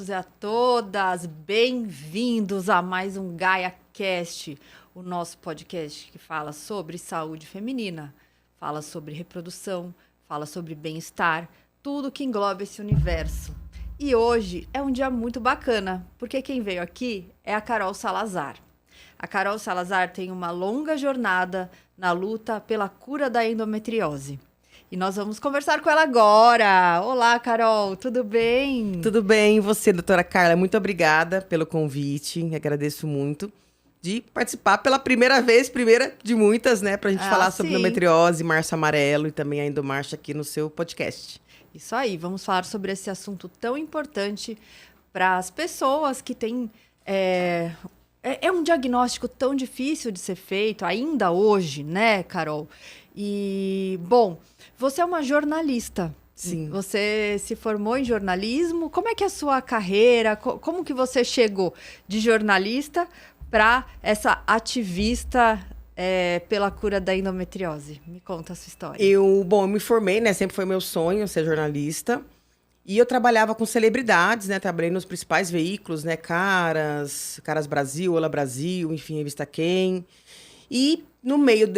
todos e a todas, bem-vindos a mais um GaiaCast, o nosso podcast que fala sobre saúde feminina, fala sobre reprodução, fala sobre bem-estar, tudo que engloba esse universo. E hoje é um dia muito bacana, porque quem veio aqui é a Carol Salazar. A Carol Salazar tem uma longa jornada na luta pela cura da endometriose. E nós vamos conversar com ela agora. Olá, Carol, tudo bem? Tudo bem, e você, doutora Carla? Muito obrigada pelo convite, agradeço muito de participar pela primeira vez, primeira de muitas, né? Pra gente falar sobre endometriose, março amarelo e também a endomarcha aqui no seu podcast. Isso aí, vamos falar sobre esse assunto tão importante para as pessoas que têm... É um diagnóstico tão difícil de ser feito, ainda hoje, né, Carol? E, bom, você é uma jornalista. Sim. Você se formou em jornalismo. Como é que é a sua carreira? Como que você chegou de jornalista para essa ativista pela cura da endometriose? Me conta a sua história. Eu me formei, né? Sempre foi meu sonho ser jornalista. E eu trabalhava com celebridades, né? Trabalhei nos principais veículos, né? Caras Brasil, Olá Brasil, enfim, Revista Quem. E no meio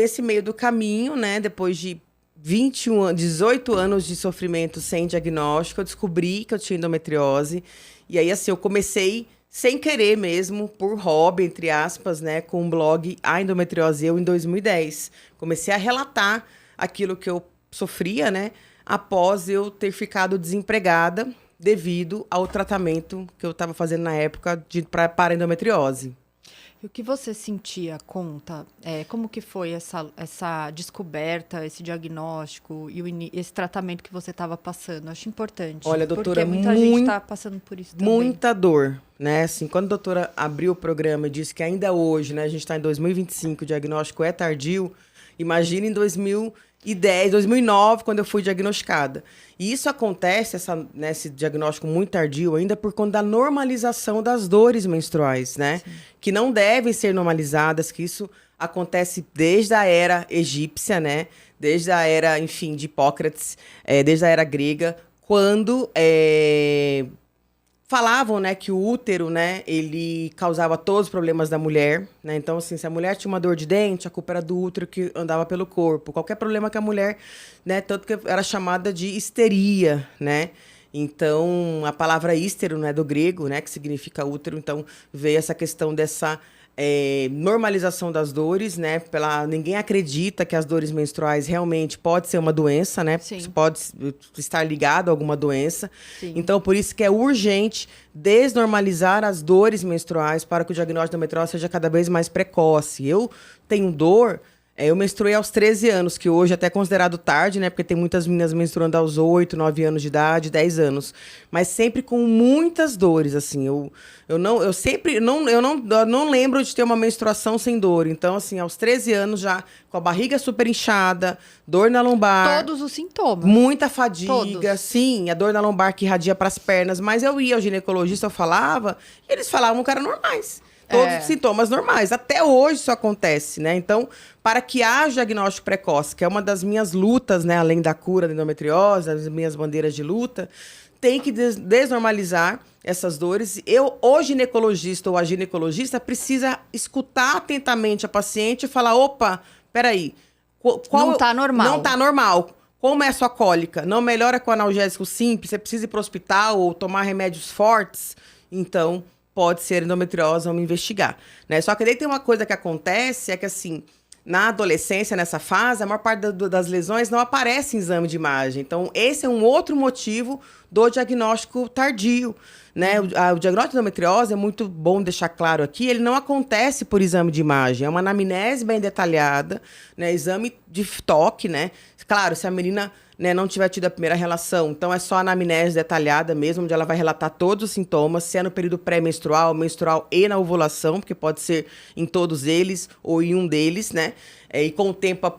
do caminho, né? Depois de 18 anos de sofrimento sem diagnóstico, eu descobri que eu tinha endometriose. E aí, assim, eu comecei sem querer mesmo, por hobby, entre aspas, né? Com um blog A Endometriose Eu, em 2010. Comecei a relatar aquilo que eu sofria, né? Após eu ter ficado desempregada devido ao tratamento que eu estava fazendo na época para endometriose. E o que você sentia? Conta. Como que foi essa descoberta, esse diagnóstico e esse tratamento que você estava passando? Acho importante. Olha, doutora, porque muita gente está passando por isso também. Muita dor, né? Assim, quando a doutora abriu o programa e disse que ainda hoje, né, a gente está em 2025, o diagnóstico é tardio, imagina em 2010, 2009, quando eu fui diagnosticada. E isso acontece, esse diagnóstico muito tardio, ainda por conta da normalização das dores menstruais, né? Sim. Que não devem ser normalizadas, que isso acontece desde a era egípcia, né? Desde a era, enfim, de Hipócrates, desde a era grega, quando falavam, né, que o útero, né, ele causava todos os problemas da mulher, né? Então, assim, se a mulher tinha uma dor de dente, a culpa era do útero que andava pelo corpo. Qualquer problema que a mulher, né, tanto que era chamada de histeria, né? Então, a palavra hístero, né, do grego, né, que significa útero, então veio essa questão dessa normalização das dores, né? Ninguém acredita que as dores menstruais realmente pode ser uma doença, né? Sim. Pode estar ligado a alguma doença. Sim. Então, por isso que é urgente desnormalizar as dores menstruais para que o diagnóstico da endometriose seja cada vez mais precoce. Eu tenho dor... eu menstruei aos 13 anos, que hoje é até considerado tarde, né? Porque tem muitas meninas menstruando aos 8, 9 anos de idade, 10 anos. Mas sempre com muitas dores, assim. Eu não lembro de ter uma menstruação sem dor. Então, assim, aos 13 anos já, com a barriga super inchada, dor na lombar. Todos os sintomas. Muita fadiga, Todos. sim. A dor na lombar que irradia para as pernas. Mas eu ia ao ginecologista, eu falava, e eles falavam que eram normais. Todos os sintomas normais. Até hoje isso acontece, né? Então, para que haja diagnóstico precoce, que é uma das minhas lutas, né? Além da cura da endometriose, das minhas bandeiras de luta, tem que desnormalizar essas dores. O ginecologista ou a ginecologista precisa escutar atentamente a paciente e falar, opa, peraí. Não tá normal. Não tá normal. Como é a sua cólica? Não melhora com analgésico simples? Você precisa ir para o hospital ou tomar remédios fortes? Então... pode ser endometriose, vamos investigar, né? Só que daí tem uma coisa que acontece, é que assim, na adolescência, nessa fase, a maior parte das lesões não aparece em exame de imagem. Então, esse é um outro motivo do diagnóstico tardio, né? O diagnóstico de endometriose, é muito bom deixar claro aqui, ele não acontece por exame de imagem, é uma anamnese bem detalhada, né? Exame de toque, né? Claro, se a menina... né, não tiver tido a primeira relação, então é só a anamnese detalhada mesmo, onde ela vai relatar todos os sintomas, se é no período pré-menstrual, menstrual e na ovulação, porque pode ser em todos eles ou em um deles, né? E com o tempo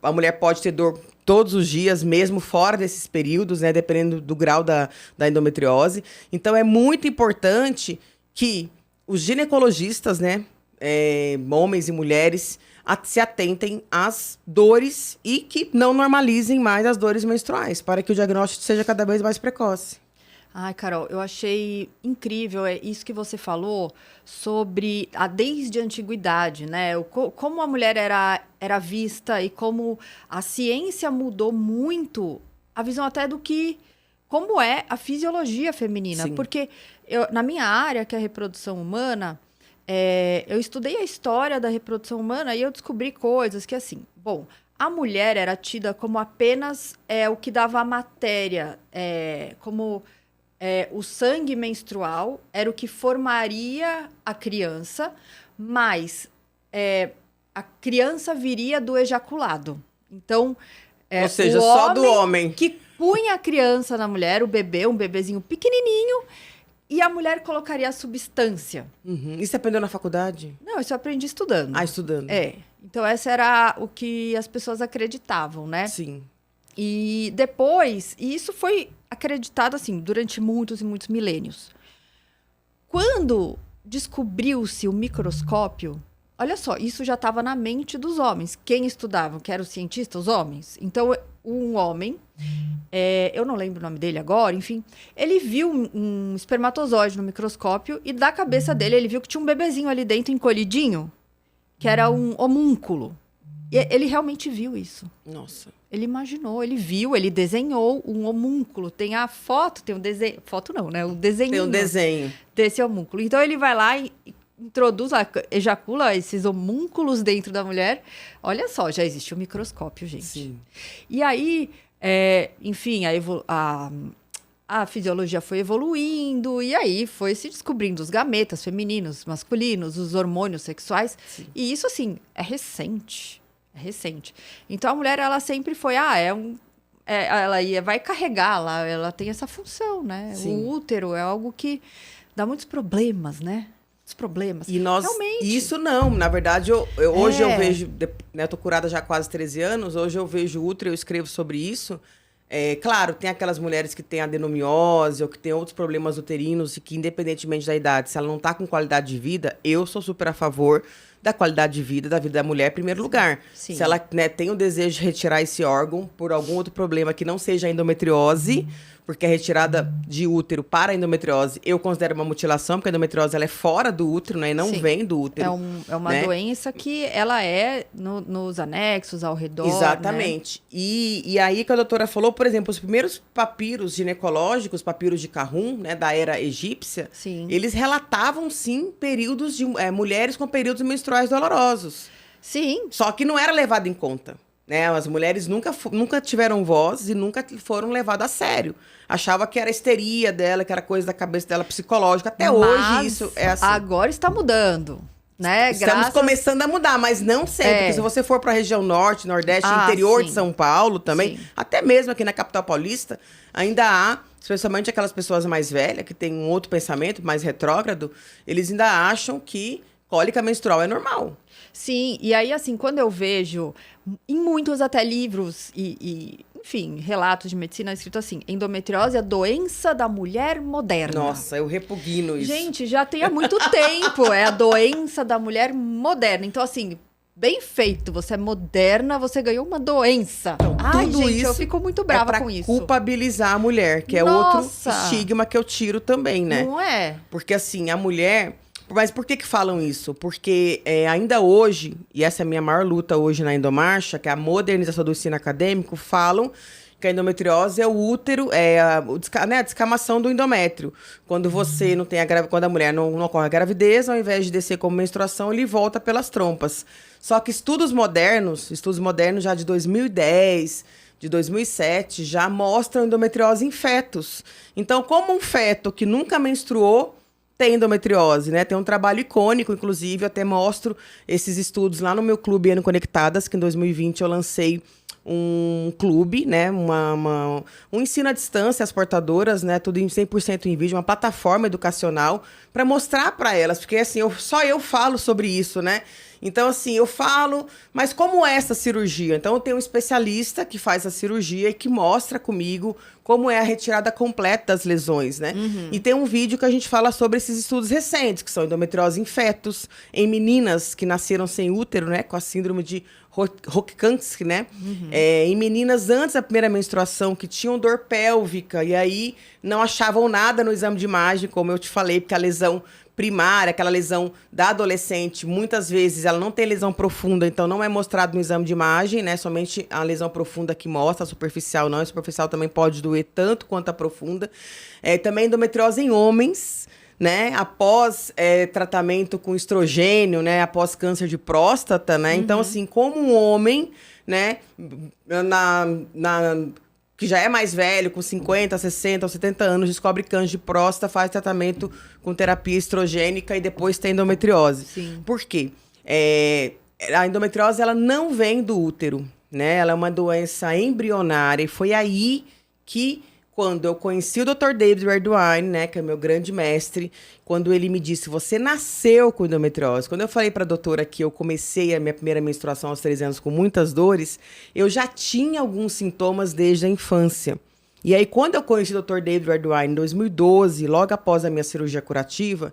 a mulher pode ter dor todos os dias, mesmo fora desses períodos, né, dependendo do grau da endometriose. Então é muito importante que os ginecologistas, né, homens e mulheres, se atentem às dores e que não normalizem mais as dores menstruais, para que o diagnóstico seja cada vez mais precoce. Ai, Carol, eu achei incrível isso que você falou sobre desde a antiguidade, né? Como a mulher era vista e como a ciência mudou muito a visão até como é a fisiologia feminina. Sim. Porque na minha área, que é a reprodução humana, eu estudei a história da reprodução humana e eu descobri coisas que, assim, bom, a mulher era tida como apenas o que dava a matéria, como o sangue menstrual era o que formaria a criança, mas a criança viria do ejaculado. Então, ou seja, só do homem que punha a criança na mulher, o bebê, um bebezinho pequenininho, e a mulher colocaria a substância. Uhum. Isso você aprendeu na faculdade? Não, isso eu aprendi estudando. Ah, estudando. Então, essa era o que as pessoas acreditavam, né? Sim. E depois, e isso foi acreditado, assim, durante muitos e muitos milênios. Quando descobriu-se o microscópio, olha só, isso já estava na mente dos homens. Quem estudava, que eram os cientistas, os homens. Então, um homem, eu não lembro o nome dele agora, enfim, ele viu um espermatozoide no microscópio e da cabeça dele ele viu que tinha um bebezinho ali dentro encolhidinho, que era um homúnculo. E ele realmente viu isso. Nossa. Ele imaginou, ele viu, ele desenhou um homúnculo. Tem a foto, tem um desenho. Foto não, né? O desenho. Tem um desenho desse homúnculo. Então ele vai lá e introduz, ejacula esses homúnculos dentro da mulher. Olha só, já existe o microscópio, gente. Sim. E aí, enfim, a fisiologia foi evoluindo e aí foi se descobrindo os gametas femininos, masculinos, os hormônios sexuais. Sim. E isso, assim, é recente. É recente. Então, a mulher, ela sempre foi, ela vai carregar, ela tem essa função, né? Sim. O útero é algo que dá muitos problemas, né? Muitos problemas. E nós, realmente. isso não, na verdade, hoje eu vejo, né, eu tô curada já há quase 13 anos, hoje eu vejo útero, eu escrevo sobre isso. Claro, tem aquelas mulheres que têm adenomiose ou que têm outros problemas uterinos e que, independentemente da idade, se ela não tá com qualidade de vida, eu sou super a favor da qualidade de vida, da vida da mulher em primeiro lugar. Sim. Se ela, né, tem o desejo de retirar esse órgão por algum outro problema que não seja a endometriose, porque a retirada de útero para a endometriose, eu considero uma mutilação, porque a endometriose ela é fora do útero, né, e não Sim. vem do útero. É uma né? doença que ela é nos anexos, ao redor. Exatamente. Né? E aí que a doutora falou, por exemplo, os primeiros papiros ginecológicos, papiros de Carrum, né, da era egípcia, Sim. eles relatavam, sim, períodos de mulheres com períodos menstruais dolorosos. Sim. Só que não era levado em conta. Né? As mulheres nunca tiveram voz e nunca foram levadas a sério. Achava que era histeria dela, que era coisa da cabeça dela psicológica. Até hoje isso é assim. Agora está mudando. Né? Estamos começando a mudar, mas não sempre. Porque se você for para a região norte, nordeste, interior sim. de São Paulo também, Sim. até mesmo aqui na capital paulista, ainda há, especialmente aquelas pessoas mais velhas, que têm um outro pensamento mais retrógrado, eles ainda acham que cólica menstrual é normal. Sim, e aí, assim, quando eu vejo em muitos até livros enfim, relatos de medicina escrito assim, endometriose é a doença da mulher moderna. Nossa, eu repugno isso. Gente, já tem há muito tempo, é a doença da mulher moderna. Então, assim, bem feito, você é moderna, você ganhou uma doença. Então, Ai, tudo gente, isso eu fico muito brava com isso. Culpabilizar a mulher, que é Nossa! outro estigma que eu tiro também, né? Não é? Porque assim, a mulher... Mas por que falam isso? Porque ainda hoje, e essa é a minha maior luta hoje na endomarcha, que é a modernização do ensino acadêmico, falam que a endometriose é o útero, a descamação do endométrio. Quando você não tem quando a mulher não ocorre a gravidez, ao invés de descer como menstruação, ele volta pelas trompas. Só que estudos modernos já de 2010, de 2007, já mostram endometriose em fetos. Então, como um feto que nunca menstruou tem endometriose, né? Tem um trabalho icônico, inclusive, eu até mostro esses estudos lá no meu clube Ano Conectadas, que em 2020 eu lancei um clube, né? Um ensino à distância às portadoras, né? Tudo em 100% em vídeo, uma plataforma educacional para mostrar para elas, porque assim, só eu falo sobre isso, né? Então, assim, eu falo, mas como é essa cirurgia? Então, eu tenho um especialista que faz a cirurgia e que mostra comigo como é a retirada completa das lesões, né? Uhum. E tem um vídeo que a gente fala sobre esses estudos recentes, que são endometriose em fetos, em meninas que nasceram sem útero, né? Com a síndrome de Rokitansky, né? Em meninas antes da primeira menstruação que tinham dor pélvica e aí não achavam nada no exame de imagem, como eu te falei, porque a lesão primária, aquela lesão da adolescente, muitas vezes ela não tem lesão profunda, então não é mostrado no exame de imagem, né? Somente a lesão profunda que mostra, a superficial não. A superficial também pode doer tanto quanto a profunda. Também endometriose em homens, né? Após tratamento com estrogênio, né? Após câncer de próstata, né? Então, assim, como um homem, né? Que já é mais velho, com 50, 60 ou 70 anos, descobre câncer de próstata, faz tratamento com terapia estrogênica e depois tem endometriose. Sim. Por quê? A endometriose, ela não vem do útero, né? Ela é uma doença embrionária e foi aí que, quando eu conheci o Dr. David Redwine, né, que é meu grande mestre, quando ele me disse, você nasceu com endometriose. Quando eu falei para a doutora que eu comecei a minha primeira menstruação aos 13 anos com muitas dores, eu já tinha alguns sintomas desde a infância. E aí, quando eu conheci o Dr. David Redwine em 2012, logo após a minha cirurgia curativa,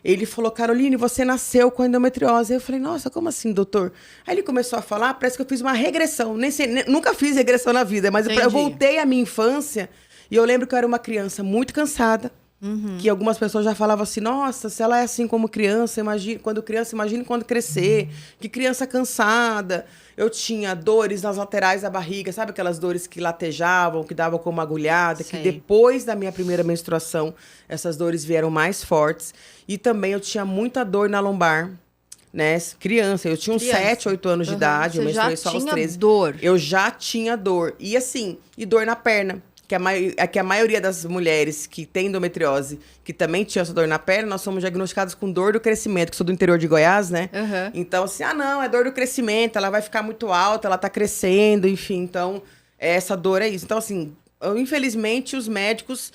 ele falou, Caroline, você nasceu com endometriose. Aí eu falei, nossa, como assim, doutor? Aí ele começou a falar, parece que eu fiz uma regressão. Nunca fiz regressão na vida, mas eu voltei à minha infância. E eu lembro que eu era uma criança muito cansada, que algumas pessoas já falavam assim, nossa, se ela é assim como criança, imagine quando crescer, que criança cansada. Eu tinha dores nas laterais da barriga, sabe aquelas dores que latejavam, que davam como agulhada, que depois da minha primeira menstruação, essas dores vieram mais fortes. E também eu tinha muita dor na lombar, né? Criança, eu tinha uns 7, 8 anos de idade, eu menstruei só aos 13. Dor. Eu já tinha dor. E assim, e dor na perna. Que a maioria das mulheres que tem endometriose, que também tinha essa dor na perna, nós somos diagnosticadas com dor do crescimento, que sou do interior de Goiás, né? Então, assim, não, é dor do crescimento, ela vai ficar muito alta, ela tá crescendo, enfim, então, essa dor é isso. Então, assim, infelizmente, os médicos,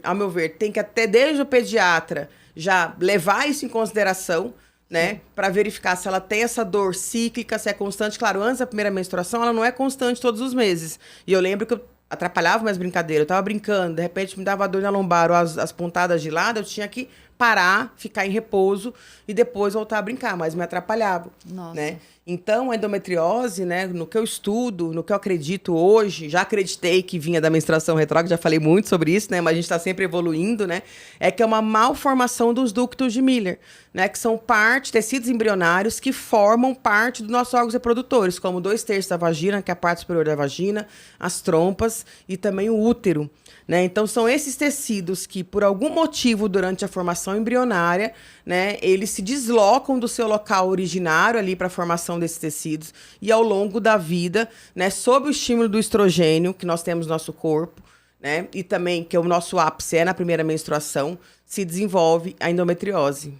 ao meu ver, tem que até desde o pediatra já levar isso em consideração, né, para verificar se ela tem essa dor cíclica, se é constante. Claro, antes da primeira menstruação, ela não é constante todos os meses. E eu lembro que eu atrapalhava minhas brincadeiras. Eu tava brincando, de repente me dava dor na lombar ou as pontadas de lado, eu tinha que parar, ficar em repouso e depois voltar a brincar, mas me atrapalhava, né? Então, a endometriose, né, no que eu estudo, no que eu acredito hoje, já acreditei que vinha da menstruação retrógrada, já falei muito sobre isso, né, mas a gente está sempre evoluindo, né, é que é uma malformação dos ductos de Miller, né, que são tecidos embrionários que formam parte dos nossos órgãos reprodutores, como 2/3 da vagina, que é a parte superior da vagina, as trompas e também o útero, né? Então, são esses tecidos que, por algum motivo, durante a formação embrionária, né, eles se deslocam do seu local originário ali para a formação desses tecidos e, ao longo da vida, né, sob o estímulo do estrogênio que nós temos no nosso corpo, né, e também que o nosso ápice na primeira menstruação, se desenvolve a endometriose.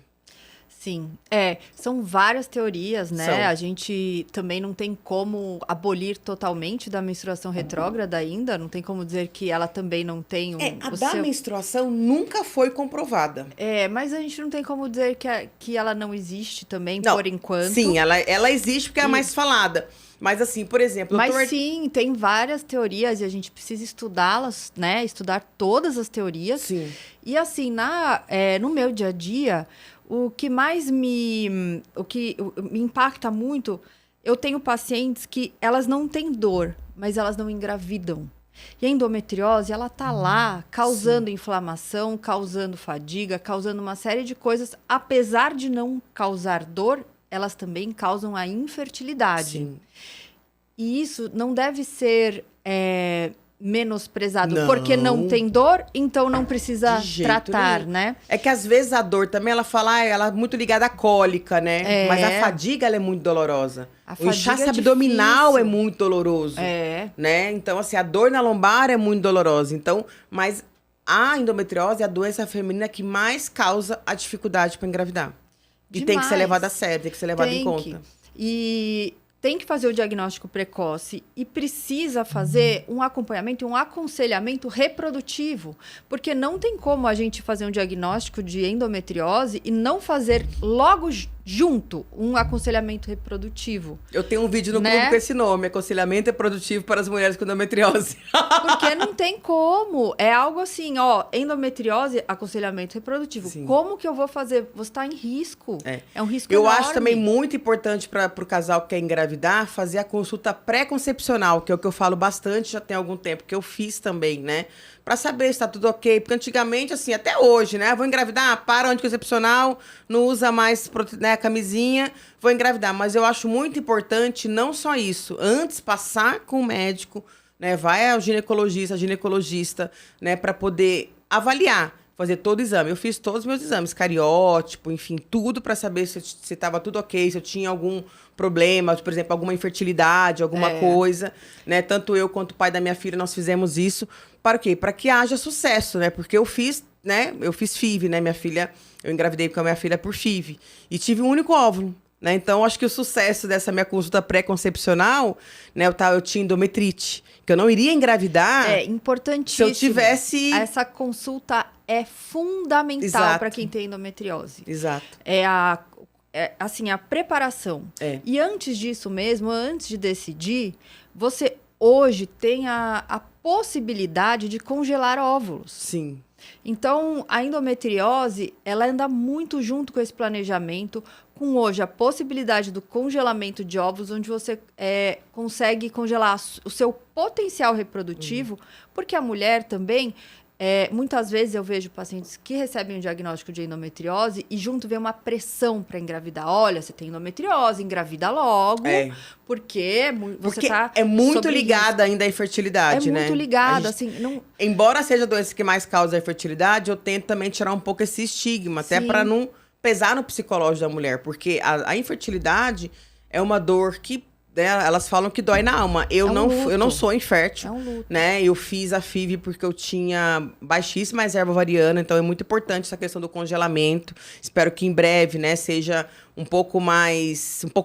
Sim, são várias teorias, né? A gente também não tem como abolir totalmente da menstruação retrógrada ainda, não tem como dizer que ela também não tem menstruação nunca foi comprovada. Mas a gente não tem como dizer que ela não existe também, por enquanto. Sim, ela existe porque é a mais falada. Mas assim, por exemplo... Sim, tem várias teorias e a gente precisa estudá-las, né? Estudar todas as teorias. Sim. E assim, no meu dia a dia... O que me impacta muito, eu tenho pacientes que elas não têm dor, mas elas não engravidam. E a endometriose, ela tá lá causando inflamação, causando fadiga, causando uma série de coisas. Apesar de não causar dor, elas também causam a infertilidade. Sim. E isso não deve ser... menosprezado, porque não tem dor, então não precisa tratar, né? É que às vezes a dor também, ela fala, ela é muito ligada à cólica, né? Mas a fadiga, ela é muito dolorosa. O inchaço abdominal é muito doloroso, né? Então, assim, a dor na lombar é muito dolorosa. Então, mas a endometriose é a doença feminina que mais causa a dificuldade para engravidar. E tem que ser levada a sério, tem que ser levada em conta. E... tem que fazer o diagnóstico precoce e precisa fazer um acompanhamento e um aconselhamento reprodutivo, porque não tem como a gente fazer um diagnóstico de endometriose e não fazer logo junto, um aconselhamento reprodutivo. Eu tenho um vídeo no clube com esse nome, aconselhamento reprodutivo para as mulheres com endometriose. Porque não tem como. É algo assim, ó, endometriose, aconselhamento reprodutivo. Sim. Como que eu vou fazer? Você está em risco. É um risco Eu enorme. acho também muito importante para o casal que quer engravidar fazer a consulta pré-concepcional, que é o que eu falo bastante, já tem algum tempo, que eu fiz também, né? Para saber se está tudo ok. Porque antigamente, assim, até hoje, né? Vou engravidar, para o anticoncepcional, não usa mais a camisinha, vou engravidar. Mas eu acho muito importante não só isso. Antes, passar com o médico, né? Vai ao ginecologista, né? Para poder avaliar. Fazer todo o exame. Eu fiz todos os meus exames, cariótipo, enfim, tudo para saber se estava tudo ok, se eu tinha algum problema, por exemplo, alguma infertilidade, alguma coisa, né? Tanto eu quanto o pai da minha filha, nós fizemos isso. Para o quê? Para que haja sucesso, né? Porque eu fiz, né? Eu fiz FIV, né? Minha filha, eu engravidei com a minha filha por FIV. E tive um único óvulo, né? Então, acho que o sucesso dessa minha consulta pré-concepcional, né? Eu tinha endometrite, que eu não iria engravidar. É importantíssimo. Se eu tivesse... Essa consulta é fundamental para quem tem endometriose. Exato. Assim, a preparação. É. E antes disso mesmo, antes de decidir, você hoje tem a possibilidade de congelar óvulos. Sim. Então, a endometriose, ela anda muito junto com esse planejamento, com hoje a possibilidade do congelamento de óvulos, onde você consegue congelar o seu potencial reprodutivo, porque a mulher também, muitas vezes eu vejo pacientes que recebem o diagnóstico de endometriose e junto vem uma pressão para engravidar. Olha, você tem endometriose, engravida logo, porque você está é muito ligada ainda à infertilidade, né? É muito ligada, assim... Não... Embora seja a doença que mais causa a infertilidade, eu tento também tirar um pouco esse estigma, até para não pesar no psicológico da mulher, porque a infertilidade é uma dor que... elas falam que dói na alma. Eu não sou infértil, né? Eu fiz a FIV porque eu tinha baixíssima reserva ovariana, então é muito importante essa questão do congelamento. Espero que em breve, né, seja um pouco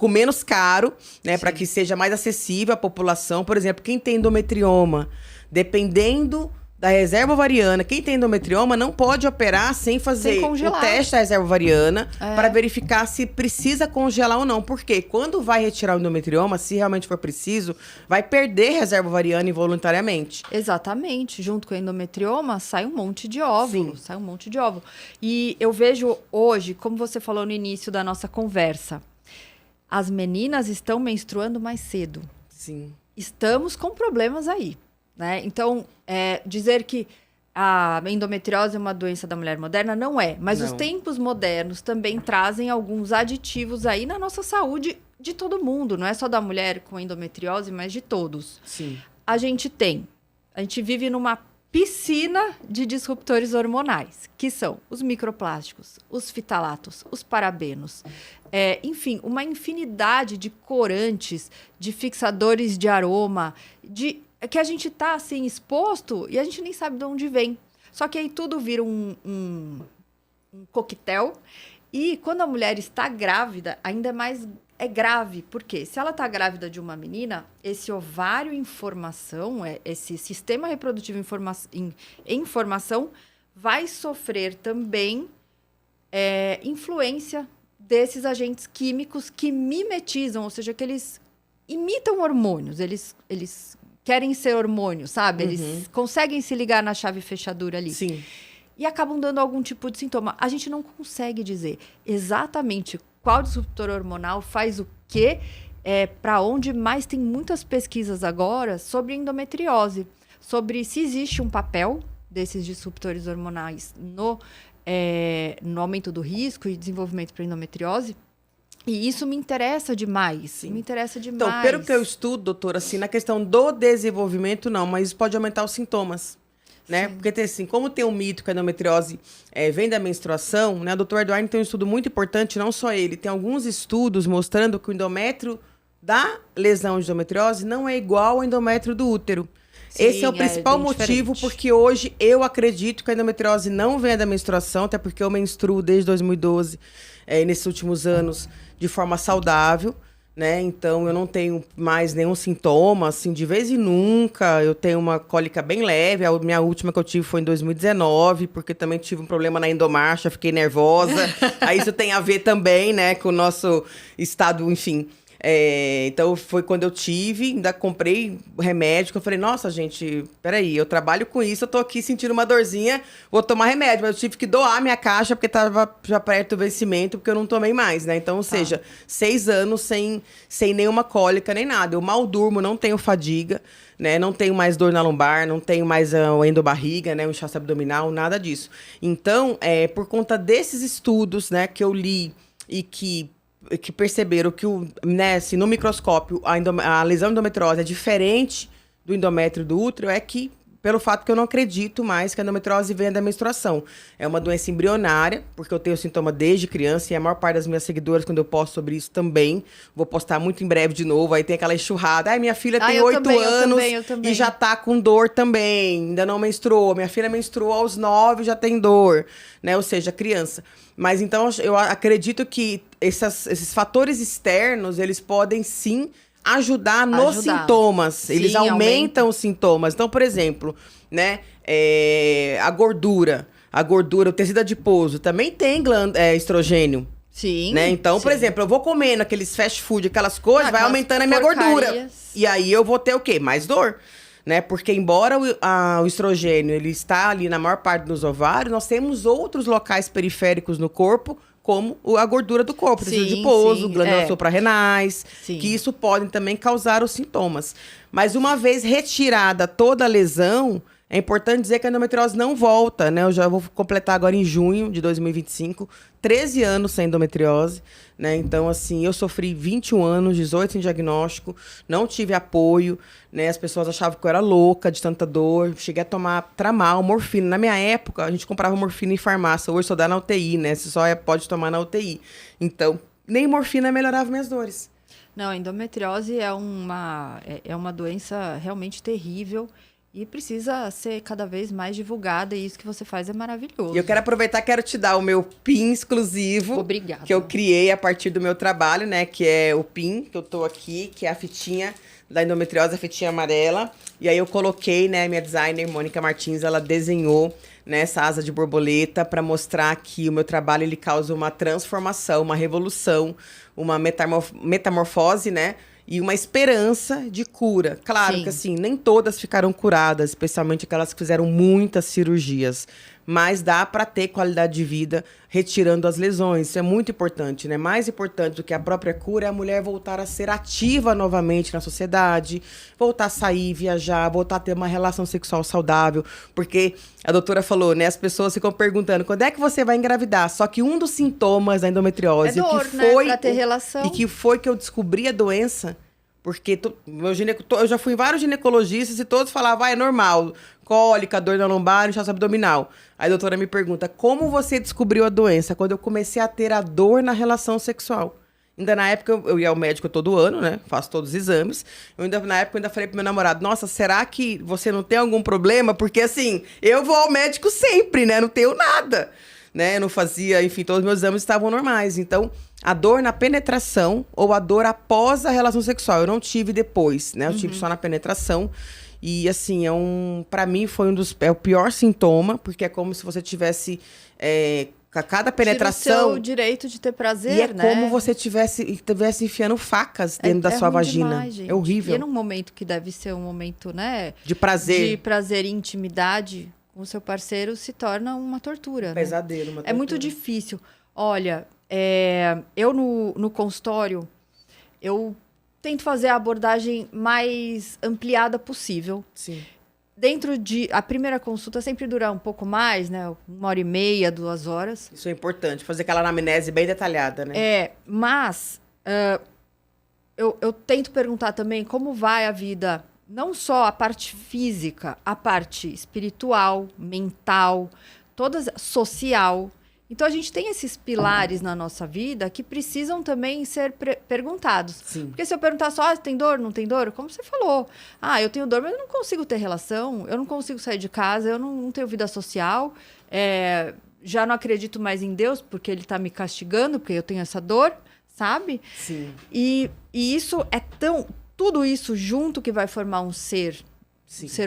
menos caro, né, para que seja mais acessível à população. Por exemplo, quem tem endometrioma, dependendo da reserva ovariana, quem tem endometrioma não pode operar sem fazer o teste da reserva ovariana para verificar se precisa congelar ou não. Porque quando vai retirar o endometrioma, se realmente for preciso, vai perder reserva ovariana involuntariamente. Exatamente. Junto com o endometrioma, sai um monte de óvulo. Sai um monte de óvulo. E eu vejo hoje, como você falou no início da nossa conversa, as meninas estão menstruando mais cedo. Sim. Estamos com problemas aí. Né? Então, dizer que a endometriose é uma doença da mulher moderna não é. Mas os tempos modernos também trazem alguns aditivos aí na nossa saúde de todo mundo. Não é só da mulher com endometriose, mas de todos. Sim. A gente vive numa piscina de disruptores hormonais, que são os microplásticos, os fitalatos, os parabenos. Enfim, uma infinidade de corantes, de fixadores de aroma, que a gente tá, assim, exposto e a gente nem sabe de onde vem. Só que aí tudo vira um coquetel. E quando a mulher está grávida, ainda mais é grave. Por quê? Se ela tá grávida de uma menina, esse ovário em formação, esse sistema reprodutivo em formação, vai sofrer também influência desses agentes químicos que mimetizam, ou seja, que eles imitam hormônios. Eles querem ser hormônios, sabe? Eles conseguem se ligar na chave fechadura ali. Sim. E acabam dando algum tipo de sintoma. A gente não consegue dizer exatamente qual disruptor hormonal faz o quê, para onde, mas tem muitas pesquisas agora sobre endometriose, sobre se existe um papel desses disruptores hormonais no aumento do risco e desenvolvimento para endometriose. E isso me interessa demais. Sim. Me interessa demais. Então, pelo que eu estudo, doutora, assim, na questão do desenvolvimento, não, mas isso pode aumentar os sintomas, né? Sim. Porque, assim, como tem um mito que a endometriose vem da menstruação, né? O doutor Eduardo tem um estudo muito importante, não só ele, tem alguns estudos mostrando que o endométrio da lesão de endometriose não é igual ao endométrio do útero. Sim, esse é o principal motivo, porque hoje eu acredito que a endometriose não vem da menstruação, até porque eu menstruo desde 2012, nesses últimos anos, de forma saudável, né? Então, eu não tenho mais nenhum sintoma, assim, de vez em nunca. Eu tenho uma cólica bem leve. A minha última que eu tive foi em 2019, porque também tive um problema na endomarcha, fiquei nervosa. Aí isso tem a ver também, né, com o nosso estado, enfim. Então, foi quando eu tive, ainda comprei remédio, que eu falei, nossa, gente, peraí, eu trabalho com isso, eu tô aqui sentindo uma dorzinha, vou tomar remédio, mas eu tive que doar minha caixa, porque tava já perto do vencimento, porque eu não tomei mais, né? Então, ou seja, 6 anos sem nenhuma cólica, nem nada. Eu mal durmo, não tenho fadiga, né? Não tenho mais dor na lombar, não tenho mais o endobarriga, né? O inchaço abdominal, nada disso. Então, por conta desses estudos, né, que eu li e que perceberam que assim, no microscópio a lesão endometriose é diferente do endométrio do útero, é que pelo fato que eu não acredito mais que a endometriose venha da menstruação. É uma doença embrionária, porque eu tenho sintoma desde criança, e a maior parte das minhas seguidoras, quando eu posto sobre isso também, vou postar muito em breve de novo, aí tem aquela enxurrada. Ai, minha filha tem 8 anos eu também. E já tá com dor também, ainda não menstruou. Minha filha menstruou aos 9 e já tem dor, né? Ou seja, criança. Mas então eu acredito que esses fatores externos, eles podem sim ajudar nos sintomas. Sim, eles aumentam os sintomas. Então, por exemplo, né, a gordura, o tecido adiposo, também tem estrogênio. Sim. Né? Então, sim. Por exemplo, eu vou comendo aqueles fast food, aquelas coisas, vai aumentando a minha gordura. E aí eu vou ter o quê? Mais dor. Né? Porque embora o estrogênio ele está ali na maior parte dos ovários, nós temos outros locais periféricos no corpo, como a gordura do corpo, tecido adiposo, glândulas suprarrenais, que isso podem também causar os sintomas. Mas uma vez retirada toda a lesão, é importante dizer que a endometriose não volta, né? Eu já vou completar agora em junho de 2025, 13 anos sem endometriose, né? Então, assim, eu sofri 21 anos, 18 sem diagnóstico, não tive apoio, né? As pessoas achavam que eu era louca de tanta dor, cheguei a tomar Tramal, morfina. Na minha época, a gente comprava morfina em farmácia, hoje só dá na UTI, né? Você só pode tomar na UTI. Então, nem morfina melhorava minhas dores. Não, a endometriose é uma doença realmente terrível. E precisa ser cada vez mais divulgada, e isso que você faz é maravilhoso. E eu quero aproveitar, quero te dar o meu PIN exclusivo. Obrigada. Que eu criei a partir do meu trabalho, né? Que é o PIN, que eu tô aqui, que é a fitinha da endometriose, a fitinha amarela. E aí eu coloquei, né, minha designer, Mônica Martins, ela desenhou, né, essa asa de borboleta para mostrar que o meu trabalho, ele causa uma transformação, uma revolução, uma metamorfose, né? E uma esperança de cura. Claro que, assim, nem todas ficaram curadas, especialmente aquelas que fizeram muitas cirurgias. Mas dá para ter qualidade de vida retirando as lesões. Isso é muito importante, né? Mais importante do que a própria cura é a mulher voltar a ser ativa novamente na sociedade, voltar a sair, viajar, voltar a ter uma relação sexual saudável. Porque a doutora falou, né? As pessoas ficam perguntando, quando é que você vai engravidar? Só que um dos sintomas da endometriose... É dor, né? Pra ter relação. E que foi que eu descobri a doença... Porque eu já fui em vários ginecologistas e todos falavam, é normal, cólica, dor na lombar, inchaço abdominal. Aí a doutora me pergunta, como você descobriu a doença? Quando eu comecei a ter a dor na relação sexual. Ainda na época, eu ia ao médico todo ano, né? Faço todos os exames. Na época, eu ainda falei pro meu namorado, nossa, será que você não tem algum problema? Porque, assim, eu vou ao médico sempre, né? Não tenho nada. Né? Não fazia, enfim, todos os meus exames estavam normais. Então, a dor na penetração ou a dor após a relação sexual. Eu não tive depois, né? Eu tive só na penetração. E, assim, pra mim, foi o pior sintoma, porque é como se você tivesse... a cada penetração... Tira o seu direito de ter prazer, e né? como você estivesse enfiando facas dentro da sua vagina. Demais, gente. É horrível. E num momento que deve ser um momento, né? De prazer. De prazer e intimidade com o seu parceiro, se torna uma tortura. Pesadelo, uma tortura. É muito difícil. Olha, eu no consultório, eu tento fazer a abordagem mais ampliada possível. Sim. A primeira consulta sempre dura um pouco mais, né? 1h30, 2 horas. Isso é importante, fazer aquela anamnese bem detalhada, né? Mas eu tento perguntar também como vai a vida, não só a parte física, a parte espiritual, mental, social. Então, a gente tem esses pilares na nossa vida que precisam também ser perguntados. Sim. Porque se eu perguntar só, tem dor, não tem dor? Como você falou. Eu tenho dor, mas eu não consigo ter relação, eu não consigo sair de casa, eu não tenho vida social, já não acredito mais em Deus, porque ele está me castigando, porque eu tenho essa dor. sabe? Sim. E isso é tudo isso junto que vai formar um ser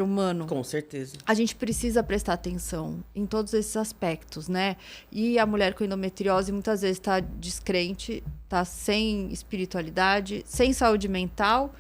humano. Com certeza. A gente precisa prestar atenção em todos esses aspectos, né? E a mulher com endometriose muitas vezes está descrente, está sem espiritualidade, sem saúde mental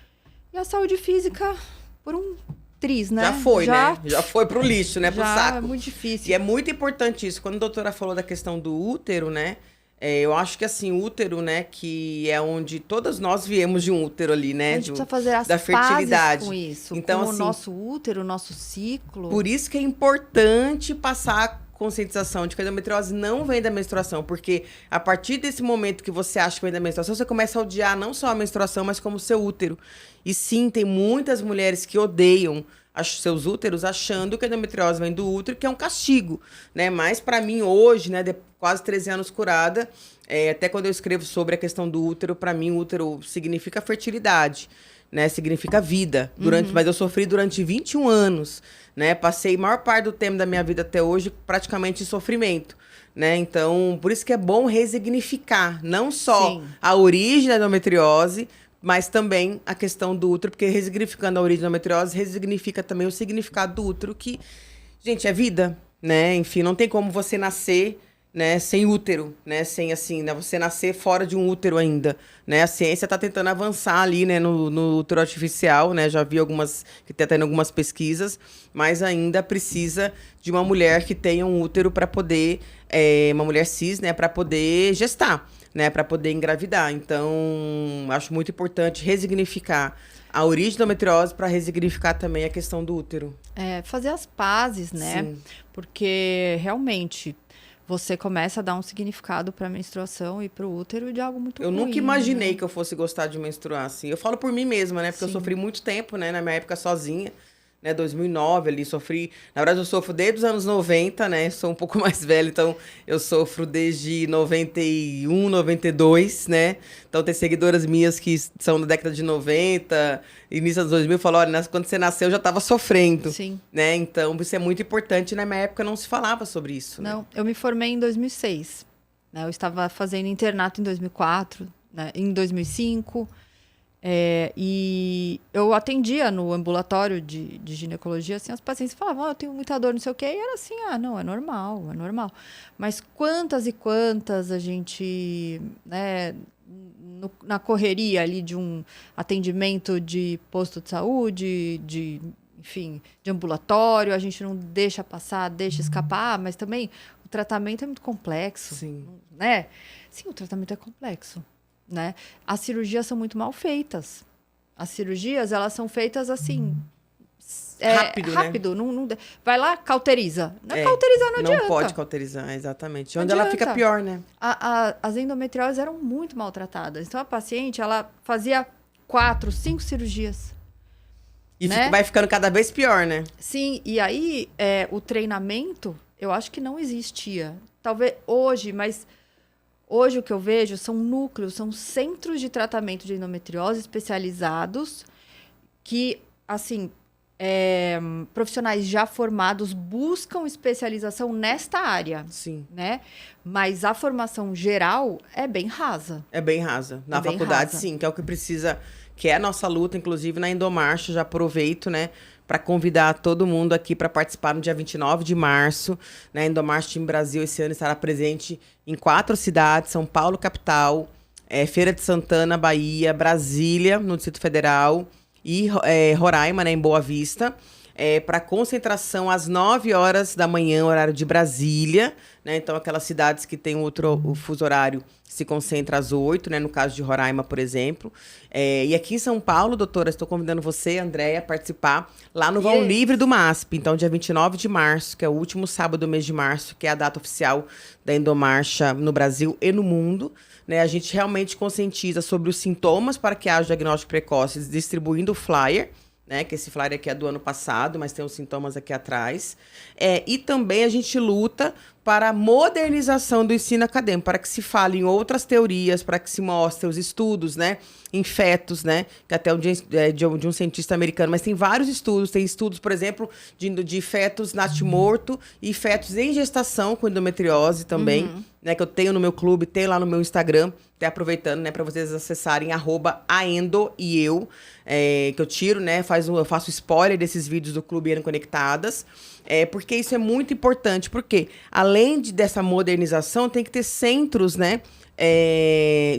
e a saúde física por um triz, né? Já foi, né? Já foi pro lixo, né? Pro saco. É muito difícil. E é muito importante isso. Quando a doutora falou da questão do útero, né? Eu acho que assim, o útero, né, que é onde todas nós viemos de um útero ali, né? A gente precisa fazer as da fertilidade. pazes com isso, então, com assim, o nosso útero, o nosso ciclo. Por isso que é importante passar a conscientização de que a endometriose não vem da menstruação, porque a partir desse momento que você acha que vem da menstruação, você começa a odiar não só a menstruação, mas como o seu útero. E sim, tem muitas mulheres que odeiam seus úteros achando que a endometriose vem do útero, que é um castigo, né? Mas para mim hoje, né, de quase 13 anos curada, até quando eu escrevo sobre a questão do útero, para mim o útero significa fertilidade, né? Significa vida. Mas eu sofri durante 21 anos, né? Passei a maior parte do tempo da minha vida até hoje praticamente em sofrimento, né? Então, por isso que é bom resignificar não só a origem da endometriose, mas também a questão do útero, porque resignificando a origem da endometriose, resignifica também o significado do útero, que, gente, é vida, né? Enfim, não tem como você nascer, né, sem útero, né? Sem, assim, né, você nascer fora de um útero ainda, né? A ciência está tentando avançar ali, né, no útero artificial, né? Já vi que tá tendo algumas pesquisas, mas ainda precisa de uma mulher que tenha um útero para poder, uma mulher cis, né, para poder gestar, né, para poder engravidar. Então, acho muito importante resignificar a origem da endometriose para resignificar também a questão do útero. Fazer as pazes, né? Sim. Porque realmente você começa a dar um significado para a menstruação e para o útero de algo muito ruim. Eu nunca imaginei que eu fosse gostar de menstruar assim. Eu falo por mim mesma, né? Porque eu sofri muito tempo, né, na minha época sozinha. Né, 2009 ali, sofri... Na verdade, eu sofro desde os anos 90, né? Sou um pouco mais velha, então eu sofro desde 91, 92, né? Então tem seguidoras minhas que são da década de 90, início dos 2000, falam, olha, quando você nasceu eu já estava sofrendo. Sim. Né? Então isso é muito importante, na minha época não se falava sobre isso. Não, né? eu me formei em 2006. Né? Eu estava fazendo internato em 2004, né? Em 2005... e eu atendia no ambulatório de ginecologia, assim, as pacientes falavam, eu tenho muita dor, não sei o quê, e era assim, não, é normal. Mas quantas e quantas a gente, né, na correria ali de um atendimento de posto de saúde, enfim, de ambulatório, a gente não deixa passar, deixa escapar, mas também o tratamento é muito complexo. Sim. Né? Sim, o tratamento é complexo. Né? As cirurgias são muito mal feitas. As cirurgias, elas são feitas assim... rápido. Né? Não, vai lá, cauteriza. Cauterizar não adianta. Não pode cauterizar, exatamente. Onde ela fica pior, né? As endometrioses eram muito maltratadas. Então, a paciente, ela fazia 4, 5 cirurgias. E né? vai ficando cada vez pior, né? Sim, e aí, o treinamento, eu acho que não existia. Talvez hoje, mas... Hoje o que eu vejo são núcleos, são centros de tratamento de endometriose especializados que, assim, profissionais já formados buscam especialização nesta área. Sim. Né? Mas a formação geral é bem rasa. É bem rasa. Na faculdade, sim, que é o que precisa, que é a nossa luta, inclusive na Endomarcha, já aproveito, né? Para convidar todo mundo aqui para participar no dia 29 de março. Né? Endomarcha Team Brasil esse ano estará presente em 4 cidades: São Paulo, capital, Feira de Santana, Bahia, Brasília, no Distrito Federal, e Roraima, né, em Boa Vista. Para concentração às 9 horas da manhã, horário de Brasília. Né? Então, aquelas cidades que têm o fuso horário se concentra às 8, né? No caso de Roraima, por exemplo. E aqui em São Paulo, doutora, estou convidando você, Andréia, a participar lá no Vão Livre do MASP. Então, dia 29 de março, que é o último sábado do mês de março, que é a data oficial da Endomarcha no Brasil e no mundo. Né? A gente realmente conscientiza sobre os sintomas para que haja diagnóstico precoce, distribuindo o flyer. Né, que esse flyer aqui é do ano passado, mas tem os sintomas aqui atrás. E também a gente luta para a modernização do ensino acadêmico, para que se fale em outras teorias, para que se mostre os estudos, né, em fetos, né, que até de um cientista americano, mas tem vários estudos. Tem estudos, por exemplo, de fetos natimorto e fetos em gestação com endometriose também. né, que eu tenho no meu clube, tenho lá no meu Instagram, até aproveitando, né, para vocês acessarem @aendo_e_eu, que eu tiro, né, eu faço spoiler desses vídeos do Clube Endo Conectadas, porque isso é muito importante, porque além dessa modernização, tem que ter centros, né,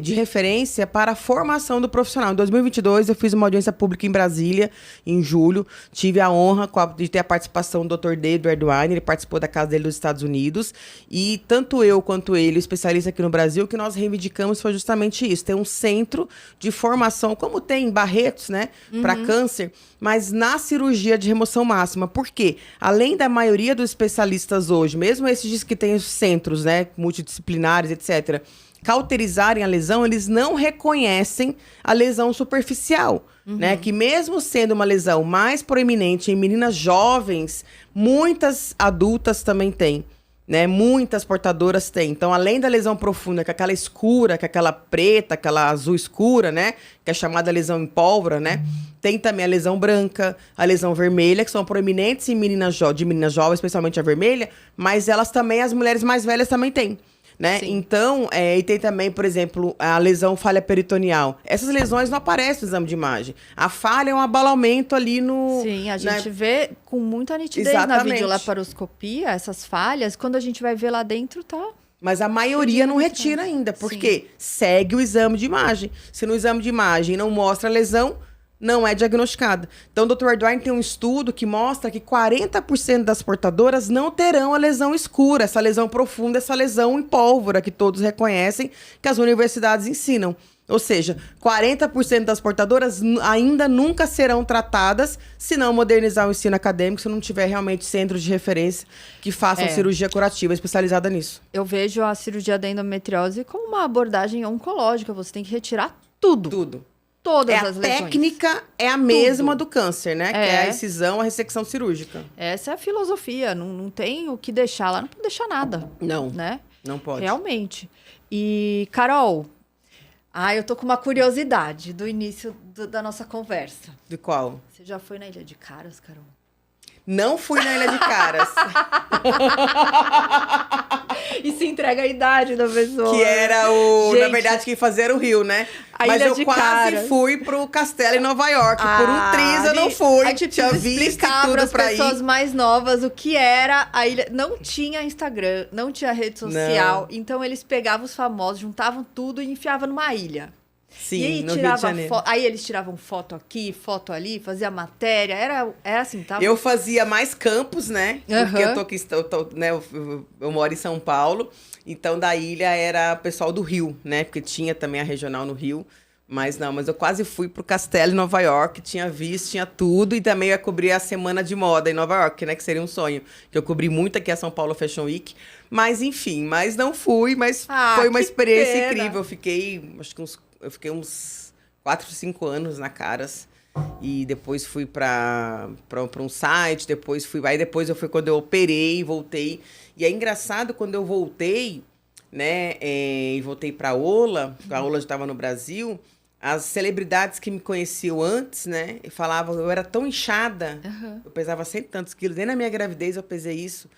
de referência para a formação do profissional. Em 2022, eu fiz uma audiência pública em Brasília, em julho. Tive a honra de ter a participação do Dr. D. Eduardo Wine, ele participou da casa dele dos Estados Unidos. E tanto eu quanto ele, o especialista aqui no Brasil, o que nós reivindicamos foi justamente isso. Ter um centro de formação, como tem em Barretos, né, para câncer, mas na cirurgia de remoção máxima. Por quê? Além da maioria dos especialistas hoje, mesmo esses que têm os centros, né, multidisciplinares, etc., cauterizarem a lesão, eles não reconhecem a lesão superficial, né? Que mesmo sendo uma lesão mais proeminente em meninas jovens, muitas adultas também têm, né? Muitas portadoras têm. Então, além da lesão profunda, que é aquela escura, que é aquela preta, aquela azul escura, né? Que é chamada lesão em pólvora, né? Tem também a lesão branca, a lesão vermelha, que são proeminentes em meninas jovens, especialmente a vermelha, mas elas também, as mulheres mais velhas também têm. Né? Então, e tem também, por exemplo, a lesão falha peritoneal. Essas lesões não aparecem no exame de imagem. A falha é um abalamento ali no... Sim, a gente vê com muita nitidez Exatamente. na videolaparoscopia, essas falhas. Quando a gente vai ver lá dentro, tá... Mas a maioria não retira ainda, porque segue o exame de imagem. Se no exame de imagem não mostra a lesão, não é diagnosticada. Então, o Dr. Edward tem um estudo que mostra que 40% das portadoras não terão a lesão escura, essa lesão profunda, essa lesão em pólvora, que todos reconhecem, que as universidades ensinam. Ou seja, 40% das portadoras ainda nunca serão tratadas se não modernizar o ensino acadêmico, se não tiver realmente centros de referência que façam cirurgia curativa especializada nisso. Eu vejo a cirurgia da endometriose como uma abordagem oncológica. Você tem que retirar tudo. Tudo. Todas as lesões. A técnica é a mesma do câncer, né? Que é a incisão, a ressecção cirúrgica. Essa é a filosofia. Não tem o que deixar lá. Não pode deixar nada. Não, né? Não pode. Realmente. E, Carol, eu tô com uma curiosidade do início da nossa conversa. De qual? Você já foi na Ilha de Caras, Carol? Não fui na Ilha de Caras. E se entrega a idade da pessoa. Que era Gente, na verdade, quem fazia era o Rio, né? Mas Ilha eu de quase Caras. fui pro castelo em Nova York. Por um triz eu não fui. A gente tinha precisa visto explicar tudo para as pra pessoas ir. mais novas o que era a ilha. Não tinha Instagram, não tinha rede social. Então, eles pegavam os famosos, juntavam tudo e enfiavam numa ilha. Sim, e aí no Rio de Janeiro. Aí eles tiravam foto aqui, foto ali, fazia matéria. Era assim, tava... Eu fazia mais campos, né? Porque eu tô aqui, né? Eu moro em São Paulo. Então, da ilha era o pessoal do Rio, né? Porque tinha também a regional no Rio. Mas eu quase fui pro castelo em Nova York, tinha visto, tinha tudo. E também eu ia cobrir a semana de moda em Nova York, né? Que seria um sonho. Que eu cobri muito aqui a São Paulo Fashion Week. Mas, enfim, não fui. Mas foi uma experiência incrível. Eu fiquei uns 4, 5 anos na Caras. E depois fui para um site, Aí depois quando eu operei e voltei. E é engraçado, quando eu voltei, né? E voltei pra Ola, a Ola já estava no Brasil. As celebridades que me conheciam antes, né? Falavam, eu era tão inchada, eu pesava 100 e tantos quilos, nem na minha gravidez eu pesei isso,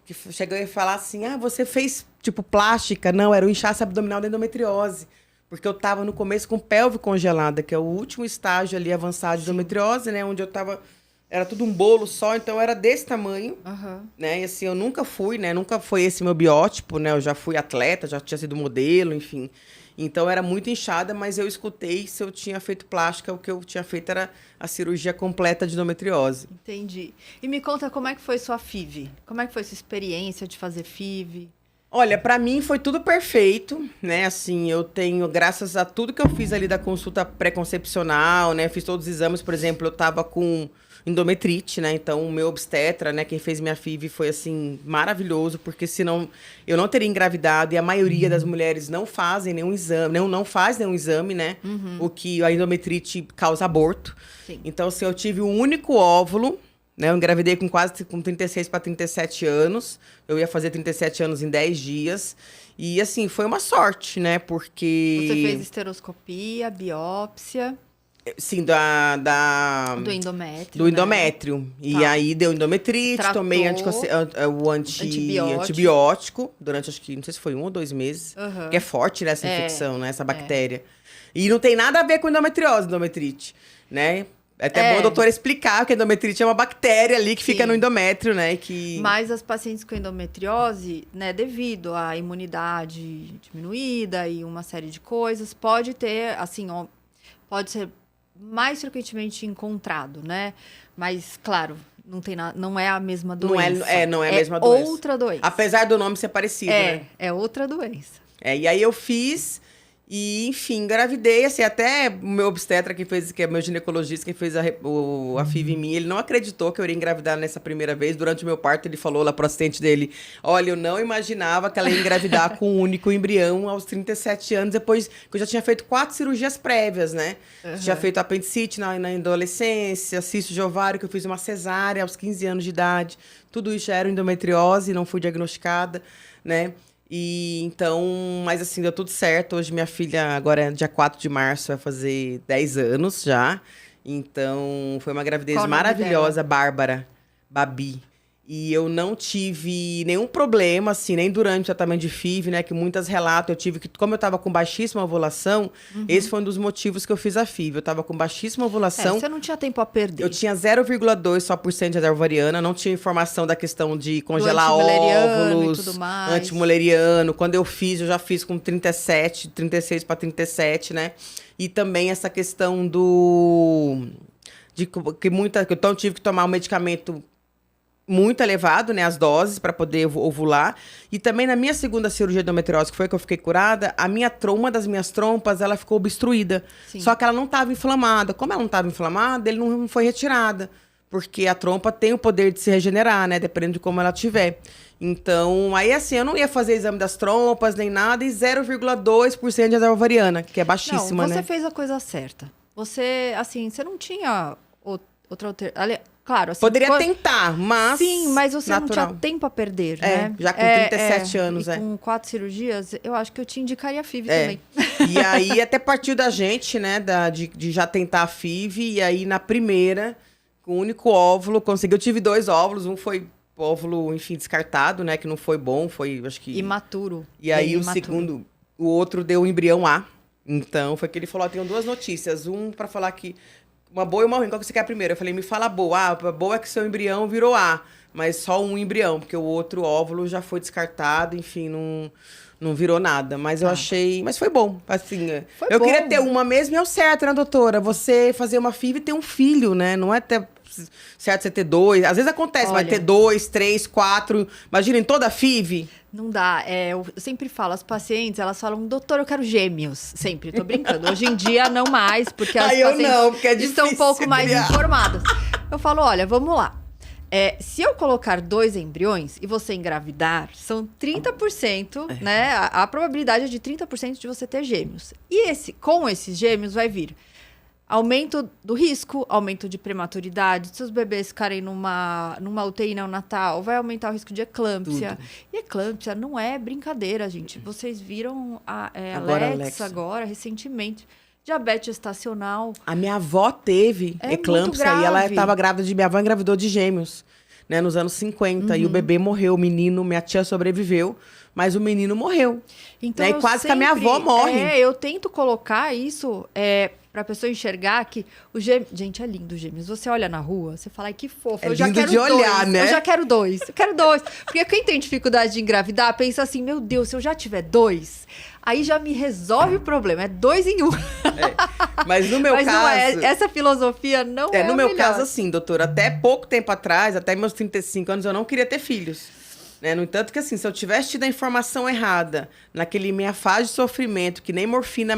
que chegou a falar assim, você fez, tipo, plástica? Não, era o inchaço abdominal da endometriose, porque eu tava no começo com pelve congelada, que é o último estágio ali avançado de endometriose, né? Onde eu tava, era tudo um bolo só, então era desse tamanho, né? E assim, eu nunca fui, né? Nunca foi esse meu biótipo, né? Eu já fui atleta, já tinha sido modelo, enfim... Então, era muito inchada, mas eu escutei se eu tinha feito plástica, o que eu tinha feito era a cirurgia completa de endometriose. Entendi. E me conta como é que foi sua FIV? Como é que foi sua experiência de fazer FIV? Olha, pra mim foi tudo perfeito, né? Assim, eu tenho, graças a tudo que eu fiz ali da consulta pré-concepcional, né? Fiz todos os exames, por exemplo, eu tava com endometrite, né? Então, o meu obstetra, né? Quem fez minha FIV foi, assim, maravilhoso, porque senão eu não teria engravidado e a maioria das mulheres não fazem nenhum exame, não faz nenhum exame, né? O que a endometrite causa aborto. Sim. Então, assim, eu tive o único óvulo, né? Eu engravidei com 36 para 37 anos. Eu ia fazer 37 anos em 10 dias. E, assim, foi uma sorte, né? Porque... Você fez esteroscopia, biópsia... Sim, Do endométrio. do endométrio. E Tá. aí deu endometrite, Tratou. tomei o antibiótico durante, acho que, não sei se foi 1 ou 2 meses. Aham. Que é forte, né, essa infecção, né, essa bactéria. E não tem nada a ver com endometrite, né? É até bom a doutora explicar que a endometrite é uma bactéria ali que fica no endométrio, né? Mas as pacientes com endometriose, né, devido à imunidade diminuída e uma série de coisas, pode ter, assim, pode ser mais frequentemente encontrado, né? Mas, claro, não é a mesma doença. Não é a mesma doença. É outra doença. Apesar do nome ser parecido, né? É outra doença. E aí eu fiz e, enfim, engravidei, assim, até o meu obstetra que é meu ginecologista, que fez a FIV em mim, ele não acreditou que eu iria engravidar nessa primeira vez. Durante o meu parto, ele falou lá pro assistente dele, olha, eu não imaginava que ela ia engravidar com um único embrião aos 37 anos, depois que eu já tinha feito 4 cirurgias prévias, né? Uhum. Tinha feito apendicite na adolescência, cisto de ovário, que eu fiz uma cesárea aos 15 anos de idade. Tudo isso já era endometriose, não fui diagnosticada, né? E então, mas assim, deu tudo certo. Hoje minha filha, agora dia 4 de março, vai fazer 10 anos já. Então, foi uma gravidez maravilhosa, Bárbara, Babi. E eu não tive nenhum problema, assim, nem durante o tratamento de FIV, né? Que muitas relatam, eu tive que, como eu tava com baixíssima ovulação, esse foi um dos motivos que eu fiz a FIV. Eu tava com baixíssima ovulação. Você não tinha tempo a perder. Eu tinha 0,2% só por cento de reserva ovariana, não tinha informação da questão de congelar óvulos, e tudo mais. antimuleriano. Quando eu já fiz com 36 para 37, né? E também essa questão então eu tive que tomar um medicamento muito elevado, né, as doses para poder ovular. E também na minha segunda cirurgia de endometriose, que foi que eu fiquei curada, uma das minhas trompas, ela ficou obstruída. Sim. Só que ela não estava inflamada. Como ela não estava inflamada, ele não foi retirada. Porque a trompa tem o poder de se regenerar, né, dependendo de como ela tiver. Então, aí assim, eu não ia fazer exame das trompas nem nada, e 0,2% de reserva ovariana, que é baixíssima, não, né? Você fez a coisa certa. Você, assim, você não tinha outra alternativa. Claro, assim, poderia tentar, mas... Sim, mas você natural. não tinha tempo a perder, né? Já com 37 anos, com 4 cirurgias, eu acho que eu te indicaria a FIV também. E aí, até partiu da gente, né, de já tentar a FIV, e aí na primeira, com o único óvulo, eu tive 2 óvulos, um foi óvulo, enfim, descartado, né, que não foi bom, foi, acho que... Imaturo. E aí, segundo, o outro deu o embrião A. Então, foi que ele falou, tenho 2 notícias, pra falar que... Uma boa e uma ruim. Qual que você quer primeiro? Eu falei, me fala a boa. A boa é que seu embrião virou A, mas só um embrião, porque o outro óvulo já foi descartado, enfim, não virou nada. Mas eu achei... Mas foi bom, assim. Eu queria ter uma mesmo e é o certo, né, doutora? Você fazer uma FIV e ter um filho, né? Não é ter... Certo, você ter 2. Às vezes acontece, vai ter 2, 3, 4. Imagina, em toda a FIV. Não dá. Eu sempre falo, as pacientes, elas falam, doutor, eu quero gêmeos. Sempre, tô brincando. Hoje em dia, não mais, porque as pacientes porque é estão um pouco mais informadas. Eu falo, olha, vamos lá. Se eu colocar 2 embriões e você engravidar, são 30%, né? A probabilidade é de 30% de você ter gêmeos. E com esses gêmeos vai vir aumento do risco, aumento de prematuridade, se os bebês ficarem numa UTI neonatal, vai aumentar o risco de eclâmpsia. Tudo. E eclâmpsia não é brincadeira, gente. Vocês viram a Alexa agora, recentemente. Diabetes gestacional. A minha avó teve eclâmpsia e ela estava grávida minha avó engravidou de gêmeos, né, nos anos 50. E o bebê morreu, o menino, minha tia sobreviveu, mas o menino morreu. Então, né, e quase que a minha avó morre. Eu tento colocar isso... pra pessoa enxergar que o gêmeo... Gente, é lindo gêmeos. Você olha na rua, você fala, ai, que fofo. Eu já quero de olhar, né? Eu já quero 2. Eu quero 2. Porque quem tem dificuldade de engravidar, pensa assim, meu Deus, se eu já tiver 2, aí já me resolve o problema. É 2 em 1. Mas no meu caso... Não é, essa filosofia não é no meu caso, assim, doutora, até pouco tempo atrás, até meus 35 anos, eu não queria ter filhos. Né? No entanto que, assim, se eu tivesse tido a informação errada, naquele minha fase de sofrimento, que nem morfina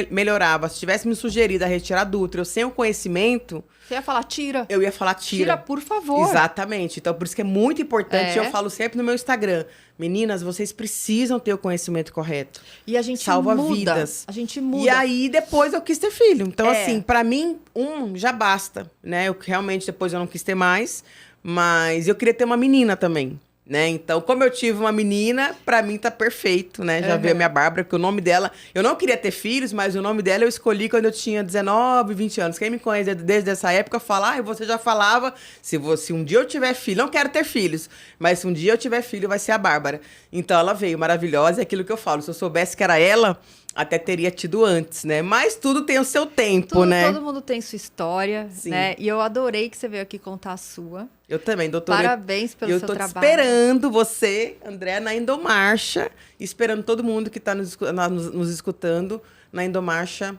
melhorava, se tivesse me sugerido a retirar do útero sem o conhecimento... Você ia falar, tira. Eu ia falar, tira. Tira, por favor. Exatamente. Então, por isso que é muito importante, eu falo sempre no meu Instagram, meninas, vocês precisam ter o conhecimento correto. E a gente salva muda. Vidas. A gente muda. E aí, depois eu quis ter filho. Então, assim, pra mim, já basta, né? Realmente, depois eu não quis ter mais, mas eu queria ter uma menina também. né? Então, como eu tive uma menina, pra mim tá perfeito, né? Já veio a minha Bárbara, porque o nome dela... Eu não queria ter filhos, mas o nome dela eu escolhi quando eu tinha 19, 20 anos. Quem me conhece desde essa época fala, você já falava, se um dia eu tiver filho... Não quero ter filhos, mas se um dia eu tiver filho, vai ser a Bárbara. Então, ela veio maravilhosa, é aquilo que eu falo. Se eu soubesse que era ela... Até teria tido antes, né? Mas tudo tem o seu tempo, né? Todo mundo tem sua história, Sim. né? E eu adorei que você veio aqui contar a sua. Eu também, doutora. Parabéns pelo seu trabalho. Eu tô esperando você, André, na Endomarcha. Esperando todo mundo que tá nos escutando na Endomarcha.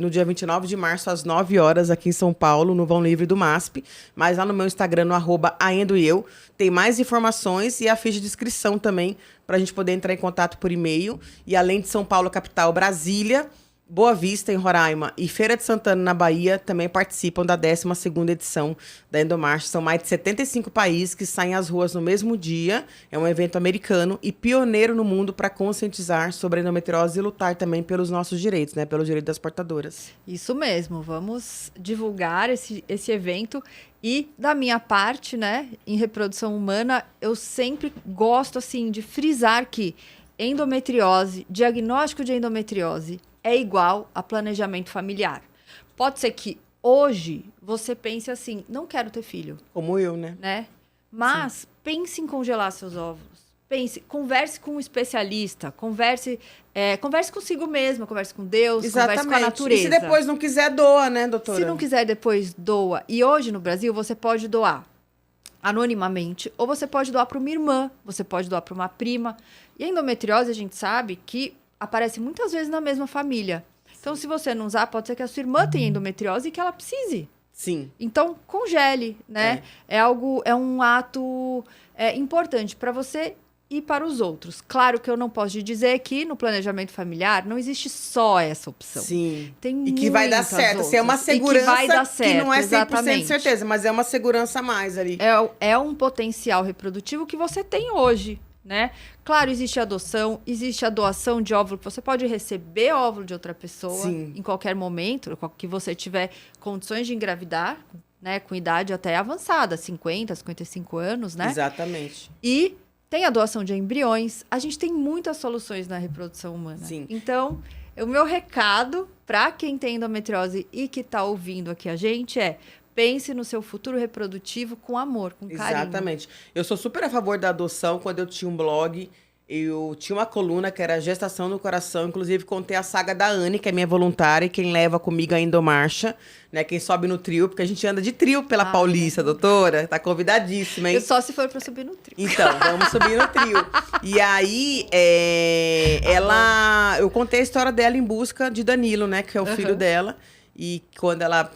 No dia 29 de março, às 9 horas, aqui em São Paulo, no Vão Livre do MASP. Mas lá no meu Instagram, no @aendoeu, tem mais informações e a ficha de inscrição também, para a gente poder entrar em contato por e-mail. E além de São Paulo, capital, Brasília, Boa Vista, em Roraima, e Feira de Santana, na Bahia, também participam da 12ª edição da Endomarcha. São mais de 75 países que saem às ruas no mesmo dia. É um evento americano e pioneiro no mundo para conscientizar sobre a endometriose e lutar também pelos nossos direitos, né? Pelo direito das portadoras. Isso mesmo. Vamos divulgar esse evento. E, da minha parte, né, em reprodução humana, eu sempre gosto, assim, de frisar que endometriose, diagnóstico de endometriose, é igual a planejamento familiar. Pode ser que hoje você pense assim, não quero ter filho. Como eu, né? Mas pense em congelar seus óvulos. Converse com um especialista, converse consigo mesma, converse com Deus, converse com a natureza. E se depois não quiser, doa, né, doutora? Se não quiser, depois doa. E hoje no Brasil você pode doar anonimamente, ou você pode doar para uma irmã, você pode doar para uma prima. E a endometriose, a gente sabe que aparece muitas vezes na mesma família. Então, se você não usar, pode ser que a sua irmã tenha endometriose e que ela precise. Sim. Então, congele, né? É um ato importante para você e para os outros. Claro que eu não posso te dizer que no planejamento familiar não existe só essa opção. Sim. Tem e que vai dar certo. Assim, é uma segurança que vai dar certo, que não é 100% exatamente. de certeza, mas é uma segurança a mais ali. É um potencial reprodutivo que você tem hoje, né? Claro, existe adoção, existe a doação de óvulo, que você pode receber óvulo de outra pessoa em qualquer momento, que você tiver condições de engravidar, né? Com idade até avançada, 50, 55 anos, né? Exatamente. E tem a doação de embriões. A gente tem muitas soluções na reprodução humana. Sim. Então, o meu recado para quem tem endometriose e que está ouvindo aqui a gente é: pense no seu futuro reprodutivo com amor, com carinho. Exatamente. Eu sou super a favor da adoção. Quando eu tinha um blog, eu tinha uma coluna que era Gestação no Coração. Inclusive, contei a saga da Anne, que é minha voluntária, e quem leva comigo a Endomarcha, né? Quem sobe no trio, porque a gente anda de trio pela Paulista, doutora. Tá convidadíssima, hein? Só se for pra subir no trio. Então, vamos subir no trio. E aí, eu contei a história dela em busca de Danilo, né? Que é o filho dela. E quando ela,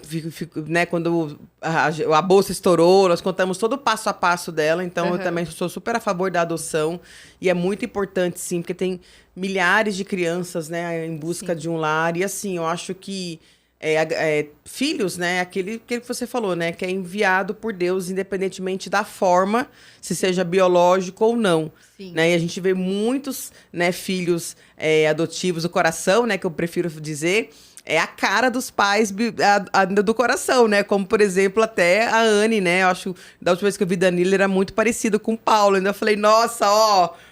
né, quando a bolsa estourou, nós contamos todo o passo a passo dela. Então, eu também sou super a favor da adoção. E é muito importante, sim, porque tem milhares de crianças, né, em busca de um lar. E assim, eu acho que filhos, né, aquele que você falou, né, que é enviado por Deus, independentemente da forma, se seja biológico ou não. Sim. Né? E a gente vê muitos, né, filhos adotivos do coração, né, que eu prefiro dizer. É a cara dos pais do coração, né? Como, por exemplo, até a Anne, né? Eu acho, da última vez que eu vi Danilo, ele era muito parecido com o Paulo. Ainda falei, nossa,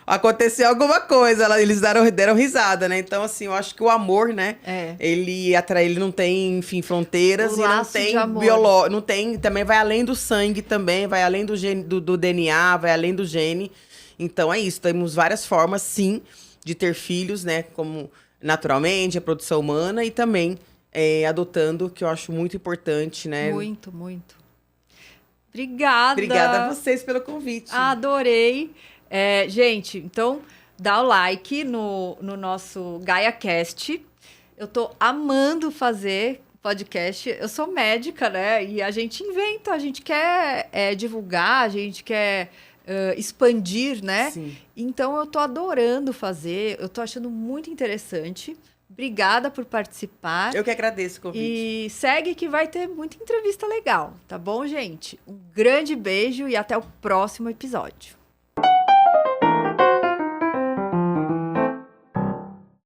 aconteceu alguma coisa. Eles deram risada, né? Então, assim, eu acho que o amor, né? Ele não tem, enfim, fronteiras. O e laço não tem de amor. não tem, também vai além do sangue também, vai além do gene, do DNA, vai além do gene. Então, é isso. Temos várias formas, sim, de ter filhos, né? Como naturalmente, a produção humana e também adotando, que eu acho muito importante, né? Muito, muito. Obrigada. Obrigada a vocês pelo convite. Adorei. Gente, então, dá o like no nosso GaiaCast. Eu tô amando fazer podcast. Eu sou médica, né? E a gente inventa, a gente quer divulgar, a gente quer expandir, né? Sim. Então, eu tô adorando fazer, eu tô achando muito interessante. Obrigada por participar. Eu que agradeço o convite. E segue que vai ter muita entrevista legal, tá bom, gente? Um grande beijo e até o próximo episódio.